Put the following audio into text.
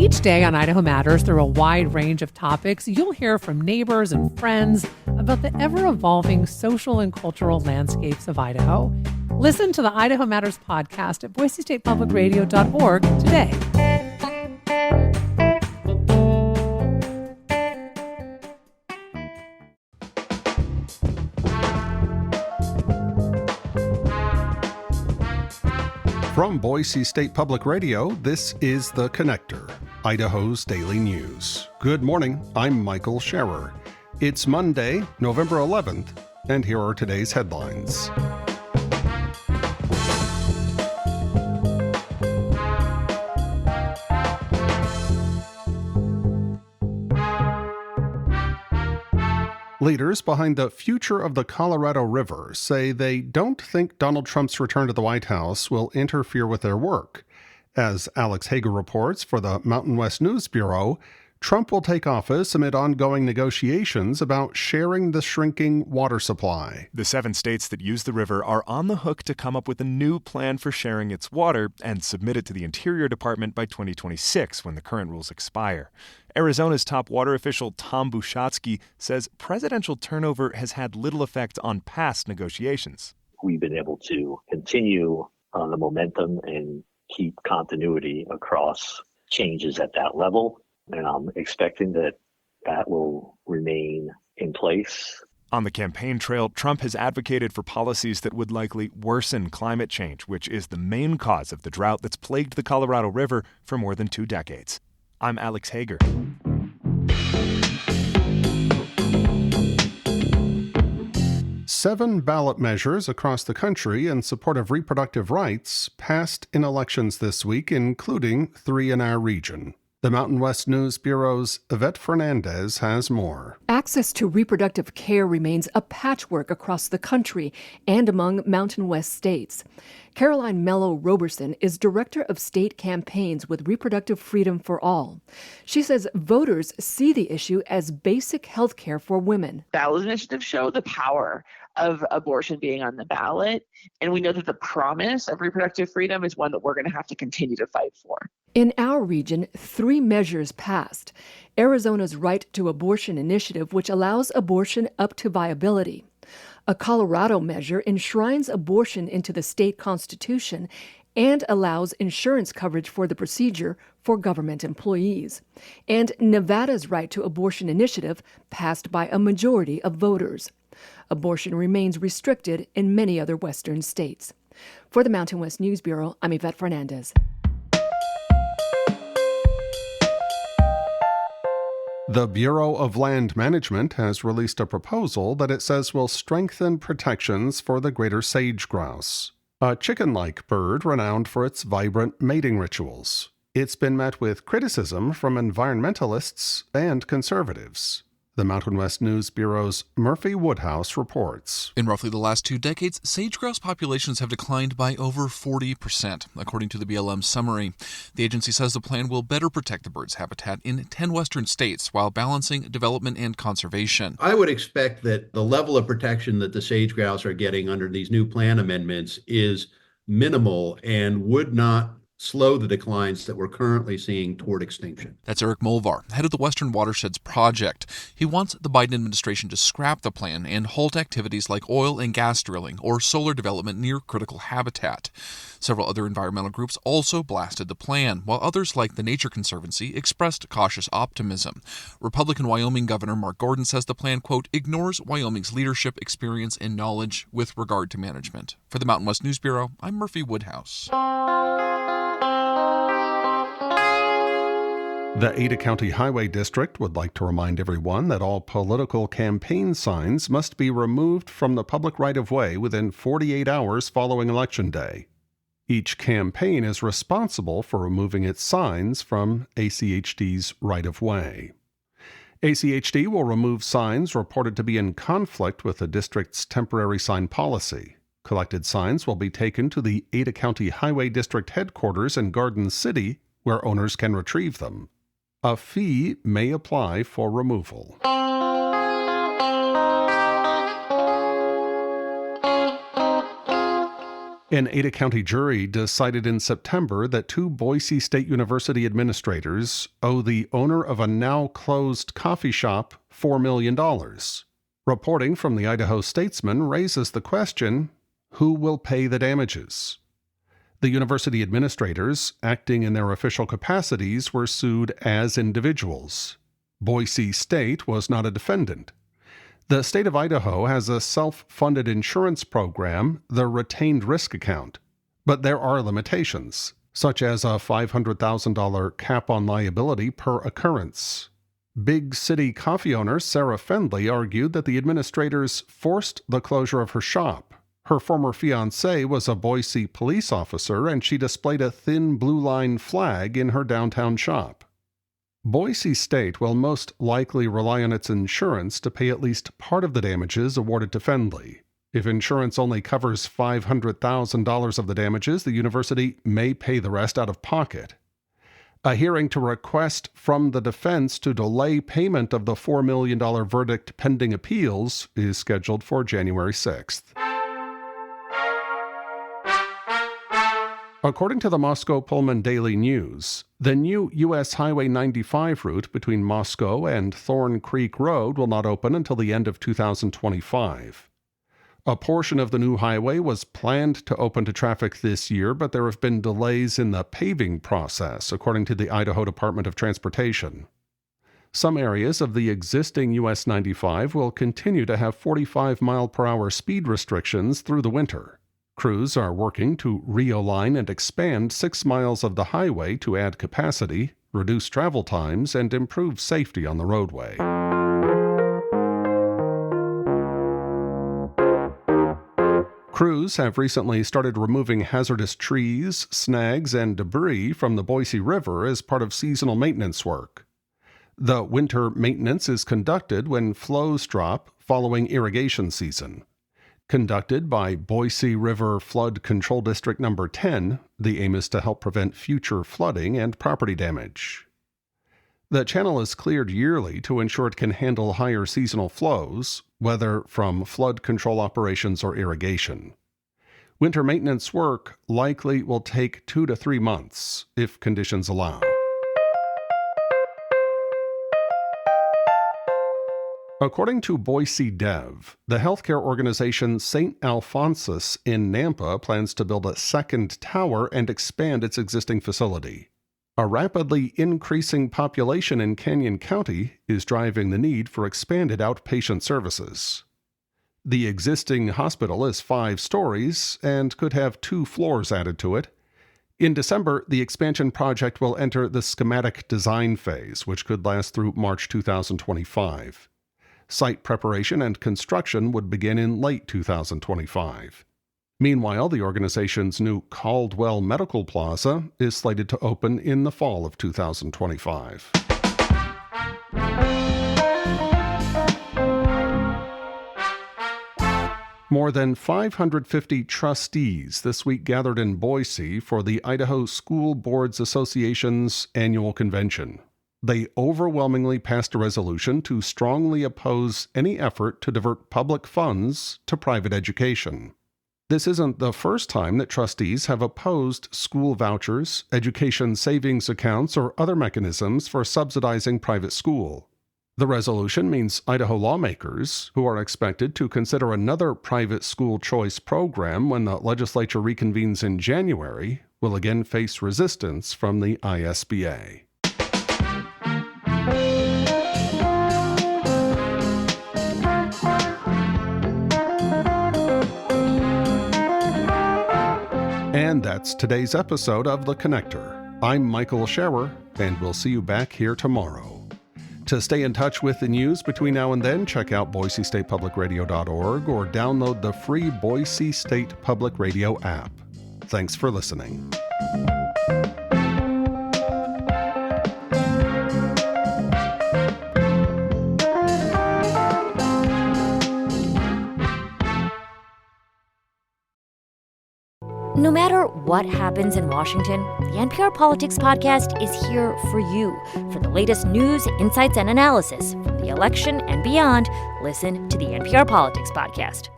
Each day on Idaho Matters, through a wide range of topics, you'll hear from neighbors and friends about the ever-evolving social and cultural landscapes of Idaho. Listen to the Idaho Matters podcast at boisestatepublicradio.org today. From Boise State Public Radio, this is The Connector, Idaho's daily news. Good morning, I'm Michael Scherer. It's Monday, November 11th, and here are today's headlines. Leaders behind the future of the Colorado River say they don't think Donald Trump's return to the White House will interfere with their work. As Alex Hager reports for the Mountain West News Bureau, Trump will take office amid ongoing negotiations about sharing the shrinking water supply. The 7 states that use the river are on the hook to come up with a new plan for sharing its water and submit it to the Interior Department by 2026 when the current rules expire. Arizona's top water official Tom Bushatsky says presidential turnover has had little effect on past negotiations. We've been able to continue the momentum and keep continuity across changes at that level. And I'm expecting that will remain in place. On the campaign trail, Trump has advocated for policies that would likely worsen climate change, which is the main cause of the drought that's plagued the Colorado River for more than 2 decades. I'm Alex Hager. Seven ballot measures across the country in support of reproductive rights passed in elections this week, including 3 in our region. The Mountain West News Bureau's Yvette Fernandez has more. Access to reproductive care remains a patchwork across the country and among Mountain West states. Caroline Mello-Roberson is Director of State Campaigns with Reproductive Freedom for All. She says voters see the issue as basic health care for women. Ballot initiatives show the power of abortion being on the ballot, and we know that the promise of reproductive freedom is one that we're going to have to continue to fight for. In our region, 3 measures passed. Arizona's Right to Abortion Initiative, which allows abortion up to viability. A Colorado measure enshrines abortion into the state constitution and allows insurance coverage for the procedure for government employees. And Nevada's Right to Abortion Initiative passed by a majority of voters. Abortion remains restricted in many other western states. For the Mountain West News Bureau, I'm Yvette Fernandez. The Bureau of Land Management has released a proposal that it says will strengthen protections for the greater sage grouse, a chicken-like bird renowned for its vibrant mating rituals. It's been met with criticism from environmentalists and conservatives. The Mountain West News Bureau's Murphy Woodhouse reports. In roughly the last 2 decades, sage grouse populations have declined by over 40%, according to the BLM summary. The agency says the plan will better protect the bird's habitat in 10 western states while balancing development and conservation. I would expect that the level of protection that the sage grouse are getting under these new plan amendments is minimal and would not slow the declines that we're currently seeing toward extinction. That's Eric Mulvar, head of the Western Watersheds Project. He wants the Biden administration to scrap the plan and halt activities like oil and gas drilling or solar development near critical habitat. Several other environmental groups also blasted the plan, while others like the Nature Conservancy expressed cautious optimism. Republican Wyoming Governor Mark Gordon says the plan, quote, ignores Wyoming's leadership, experience, and knowledge with regard to management. For the Mountain West News Bureau, I'm Murphy Woodhouse. The Ada County Highway District would like to remind everyone that all political campaign signs must be removed from the public right-of-way within 48 hours following Election Day. Each campaign is responsible for removing its signs from ACHD's right-of-way. ACHD will remove signs reported to be in conflict with the district's temporary sign policy. Collected signs will be taken to the Ada County Highway District headquarters in Garden City, where owners can retrieve them. A fee may apply for removal. An Ada County jury decided in September that 2 Boise State University administrators owe the owner of a now-closed coffee shop $4 million. Reporting from the Idaho Statesman raises the question, who will pay the damages? The university administrators, acting in their official capacities, were sued as individuals. Boise State was not a defendant. The state of Idaho has a self-funded insurance program, the Retained Risk Account. But there are limitations, such as a $500,000 cap on liability per occurrence. Big City coffee owner Sarah Fendley argued that the administrators forced the closure of her shop. Her former fiancé was a Boise police officer, and she displayed a thin blue line flag in her downtown shop. Boise State will most likely rely on its insurance to pay at least part of the damages awarded to Fendley. If insurance only covers $500,000 of the damages, the university may pay the rest out of pocket. A hearing to request from the defense to delay payment of the $4 million verdict pending appeals is scheduled for January 6th. According to the Moscow Pullman Daily News, the new U.S. Highway 95 route between Moscow and Thorn Creek Road will not open until the end of 2025. A portion of the new highway was planned to open to traffic this year, but there have been delays in the paving process, according to the Idaho Department of Transportation. Some areas of the existing U.S. 95 will continue to have 45-mile-per-hour speed restrictions through the winter. Crews are working to realign and expand 6 miles of the highway to add capacity, reduce travel times, and improve safety on the roadway. Crews have recently started removing hazardous trees, snags, and debris from the Boise River as part of seasonal maintenance work. The winter maintenance is conducted when flows drop following irrigation season. Conducted by Boise River Flood Control District No. 10, the aim is to help prevent future flooding and property damage. The channel is cleared yearly to ensure it can handle higher seasonal flows, whether from flood control operations or irrigation. Winter maintenance work likely will take 2 to 3 months, if conditions allow. According to Boise Dev, the healthcare organization St. Alphonsus in Nampa plans to build a second tower and expand its existing facility. A rapidly increasing population in Canyon County is driving the need for expanded outpatient services. The existing hospital is 5 stories and could have 2 floors added to it. In December, the expansion project will enter the schematic design phase, which could last through March 2025. Site preparation and construction would begin in late 2025. Meanwhile, the organization's new Caldwell Medical Plaza is slated to open in the fall of 2025. More than 550 trustees this week gathered in Boise for the Idaho School Boards Association's annual convention. They overwhelmingly passed a resolution to strongly oppose any effort to divert public funds to private education. This isn't the first time that trustees have opposed school vouchers, education savings accounts, or other mechanisms for subsidizing private school. The resolution means Idaho lawmakers, who are expected to consider another private school choice program when the legislature reconvenes in January, will again face resistance from the ISBA. And that's today's episode of The Connector. I'm Michael Scherer, and we'll see you back here tomorrow. To stay in touch with the news between now and then, check out BoiseStatePublicRadio.org or download the free Boise State Public Radio app. Thanks for listening. No matter what happens in Washington, the NPR Politics Podcast is here for you. For the latest news, insights, and analysis from the election and beyond, listen to the NPR Politics Podcast.